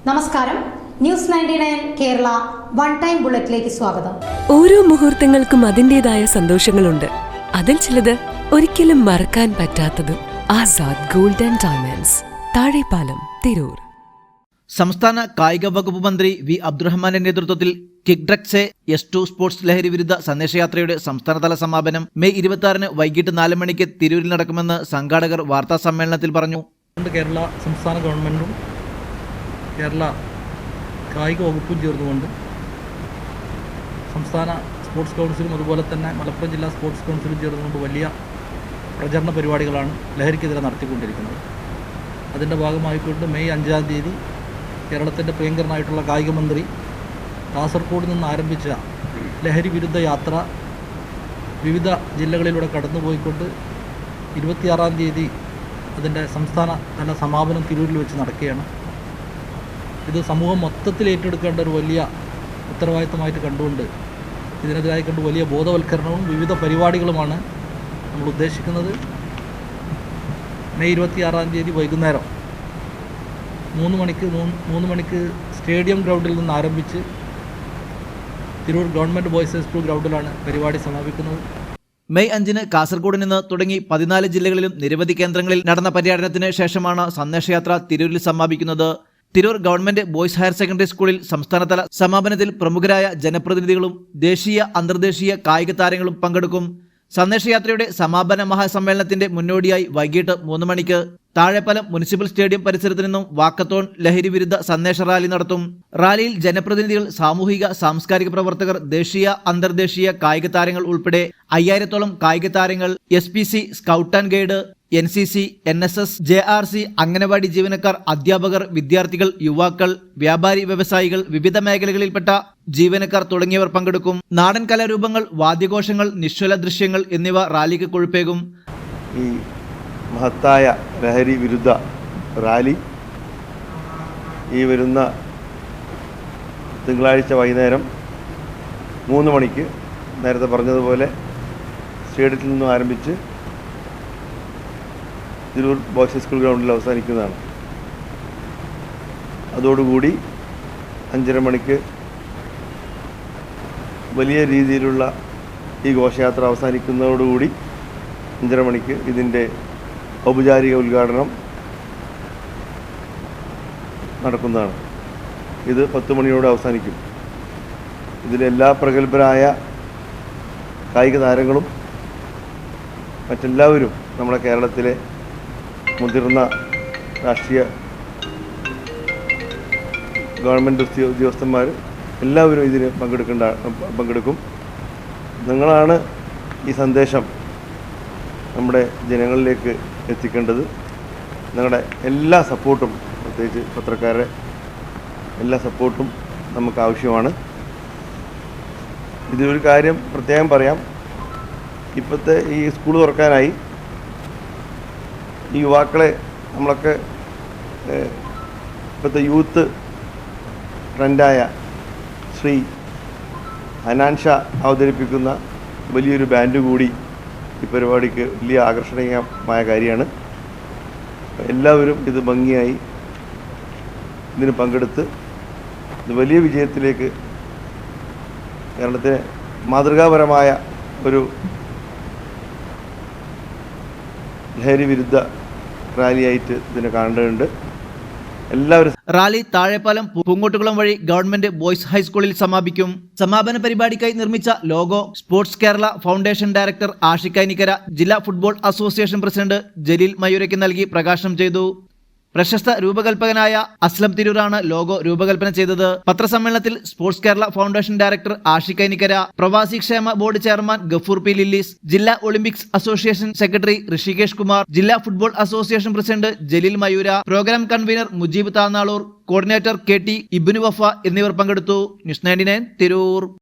നമസ്കാരം, news 99 Kerala one time ബുള്ളറ്റിലേക്ക് സ്വാഗതം. ഓരോ മുഹൂർത്തങ്ങൾക്കും അതിന്റേതായ സന്തോഷങ്ങളുണ്ട്. അതിൽ ചിലത് ഒരിക്കലും മറക്കാൻ പറ്റാത്തതും. Azad gold and diamonds, Thazhepalam, Tirur. സംസ്ഥാന കായിക വകുപ്പ് മന്ത്രി വി അബ്ദുറഹ്മാന്റെ നേതൃത്വത്തിൽ കിക്ക് ഡ്രഗ്സ് S2 സ്പോർട്സ് ലഹരി വിരുദ്ധ സന്ദേശയാത്രയുടെ സംസ്ഥാനതല സമാപനം മെയ് 26 വൈകിട്ട് 4 മണിക്ക് തിരൂരിൽ നടക്കുമെന്ന് സംഘാടകർ വാർത്താ സമ്മേളനത്തിൽ പറഞ്ഞു. കേരള സംസ്ഥാന ഗവൺമെൻറ്റും കേരള കായിക വകുപ്പും ചേർന്നുകൊണ്ട് സംസ്ഥാന സ്പോർട്സ് കൗൺസിലും അതുപോലെ തന്നെ മലപ്പുറം ജില്ലാ സ്പോർട്സ് കൗൺസിലും ചേർന്നുകൊണ്ട് വലിയ പ്രചരണ പരിപാടികളാണ് ലഹരിക്കെതിരെ നടത്തിക്കൊണ്ടിരിക്കുന്നത്. അതിൻ്റെ ഭാഗമായിക്കൊണ്ട് മെയ് 5 കേരളത്തിൻ്റെ പ്രിയങ്കരനായിട്ടുള്ള കായിക മന്ത്രി കാസർഗോഡ് നിന്ന് ആരംഭിച്ച ലഹരി വിരുദ്ധ യാത്ര വിവിധ ജില്ലകളിലൂടെ കടന്നുപോയിക്കൊണ്ട് 26 അതിൻ്റെ സംസ്ഥാന തല സമാപനം തിരൂരിൽ വെച്ച് നടക്കുകയാണ്. ഇത് സമൂഹം മൊത്തത്തിൽ ഏറ്റെടുക്കേണ്ട ഒരു വലിയ ഉത്തരവാദിത്തമായിട്ട് കണ്ടുകൊണ്ട് ഇതിനെതിരായി കണ്ട് വലിയ ബോധവൽക്കരണവും വിവിധ പരിപാടികളുമാണ് നമ്മൾ ഉദ്ദേശിക്കുന്നത്. മെയ് 26 വൈകുന്നേരം 3 മണിക്ക് സ്റ്റേഡിയം ഗ്രൗണ്ടിൽ നിന്ന് ആരംഭിച്ച് തിരൂർ ഗവൺമെൻറ് ബോയ്സ് ഹൈസ്കൂൾ ഗ്രൗണ്ടിലാണ് പരിപാടി സമാപിക്കുന്നത്. മെയ് 5 കാസർഗോഡ് നിന്ന് തുടങ്ങി 14 ജില്ലകളിലും നിരവധി കേന്ദ്രങ്ങളിൽ നടന്ന പര്യടനത്തിന് ശേഷമാണ് സന്ദേശയാത്ര തിരൂരിൽ സമാപിക്കുന്നത്. Tirur government boys higher secondary സ്കൂളിൽ സംസ്ഥാനതല സമാപനത്തിൽ പ്രമുഖരായ ജനപ്രതിനിധികളും ദേശീയ അന്തർദേശീയ കായിക താരങ്ങളും പങ്കെടുക്കും. സന്ദേശയാത്രയുടെ സമാപന മഹാസമ്മേളനത്തിന്റെ മുന്നോടിയായി വൈകിട്ട് 3 മണിക്ക് താഴെപ്പാലം മുനിസിപ്പൽ സ്റ്റേഡിയം പരിസരത്ത് നിന്നും വാക്കത്തോൺ ലഹരി വിരുദ്ധ സന്ദേശ റാലി നടത്തും. റാലിയിൽ ജനപ്രതിനിധികൾ, സാമൂഹിക സാംസ്കാരിക പ്രവർത്തകർ, ദേശീയ അന്തർദേശീയ കായിക താരങ്ങൾ ഉൾപ്പെടെ 5000-ഓളം കായിക താരങ്ങൾ, SPC, scout and guide, NCC, NSS, JRC, anganwadi ജീവനക്കാർ, അധ്യാപകർ, വിദ്യാർത്ഥികൾ, യുവാക്കൾ, വ്യാപാരി വ്യവസായികൾ, വിവിധ മേഖലകളിൽപ്പെട്ട ജീവനക്കാർ തുടങ്ങിയവർ പങ്കെടുക്കും. നാടൻ കലാരൂപങ്ങൾ, വാദ്യഘോഷങ്ങൾ, നിശ്ചല ദൃശ്യങ്ങൾ എന്നിവ റാലിക്ക് കൊഴുപ്പേകും. ഈ മഹത്തായ ലഹരി വിരുദ്ധ റാലി ഈ വരുന്ന തിങ്കളാഴ്ച വൈകുന്നേരം 3 മണിക്ക് നേരത്തെ പറഞ്ഞതുപോലെ സ്റ്റേഡിയത്തിൽ നിന്നും ആരംഭിച്ച് തിരൂർ ബോയ്സ് സ്കൂൾ ഗ്രൗണ്ടിൽ അവസാനിക്കുന്നതാണ്. അതോടുകൂടി 5:30 മണിക്ക് വലിയ രീതിയിലുള്ള ഈ ഘോഷയാത്ര അവസാനിക്കുന്നതോടുകൂടി 5:30 മണിക്ക് ഇതിൻ്റെ ഔപചാരിക ഉദ്ഘാടനം നടക്കുന്നതാണ്. ഇത് 10 മണിയോടെ അവസാനിക്കും. ഇതിലെല്ലാ പ്രഗത്ഭരായ കായിക താരങ്ങളും മറ്റെല്ലാവരും നമ്മുടെ കേരളത്തിലെ മുതിർന്ന രാഷ്ട്രീയ ഗവൺമെൻറ് ഉദ്യോഗസ്ഥന്മാർ എല്ലാവരും ഇതിന് പങ്കെടുക്കും. നിങ്ങളാണ് ഈ സന്ദേശം നമ്മുടെ ജനങ്ങളിലേക്ക് എത്തിക്കേണ്ടത്. നിങ്ങളുടെ എല്ലാ സപ്പോർട്ടും, പ്രത്യേകിച്ച് പത്രക്കാരുടെ എല്ലാ സപ്പോർട്ടും നമുക്ക് ആവശ്യമാണ്. ഇതിലൊരു കാര്യം പ്രത്യേകം പറയാം. ഇപ്പോഴത്തെ ഈ സ്കൂൾ തുറക്കാനായി ഈ യുവാക്കളെ നമ്മളൊക്കെ ഇപ്പോഴത്തെ യൂത്ത് ട്രെൻഡായ ശ്രീ ഹനാൻ ഷാ അവതരിപ്പിക്കുന്ന വലിയൊരു ബാൻഡ് കൂടി ഈ പരിപാടിക്ക് വലിയ ആകർഷണീയമായ കാര്യമാണ്. എല്ലാവരും ഇത് ഭംഗിയായി ഇതിന് പങ്കെടുത്ത് ഇത് വലിയ വിജയത്തിലേക്ക്, കേരളത്തിലെ മാതൃകാപരമായ ഒരു ലഹരി വിരുദ്ധ റാലിയായിട്ട് ഇതിനെ കാണേണ്ടതുണ്ട്. എല്ലാവരും. റാലി താഴെപ്പാലം പൂങ്കോട്ടുകുളം വഴി ഗവൺമെന്റ് ബോയ്സ് ഹൈസ്കൂളിൽ സമാപിക്കും. സമാപന പരിപാടിക്കായി നിർമ്മിച്ച logo sports Kerala foundation director Ashiq Kainikkara, ജില്ലാ ഫുട്ബോൾ അസോസിയേഷൻ പ്രസിഡന്റ് ജലീൽ മയൂരയ്ക്ക് നൽകി പ്രകാശനം ചെയ്തു. പ്രശസ്ത രൂപകൽപ്പകനായ അസ്ലം തിരൂരാണ് ലോഗോ രൂപകൽപ്പന ചെയ്തത്. പത്രസമ്മേളനത്തിൽ sports Kerala foundation director Ashiq Kainikkara, പ്രവാസി ക്ഷേമ board chairman Gafoor P. Lillies, ജില്ലാ olympics association secretary Rishikesh Kumar, ജില്ലാ football association president Jaleel Mayura, programme convener Mujeeb Thannalur, coordinator KT Ibnu Wafa എന്നിവർ പങ്കെടുത്തു. ന്യൂസ് 99 തിരൂർ.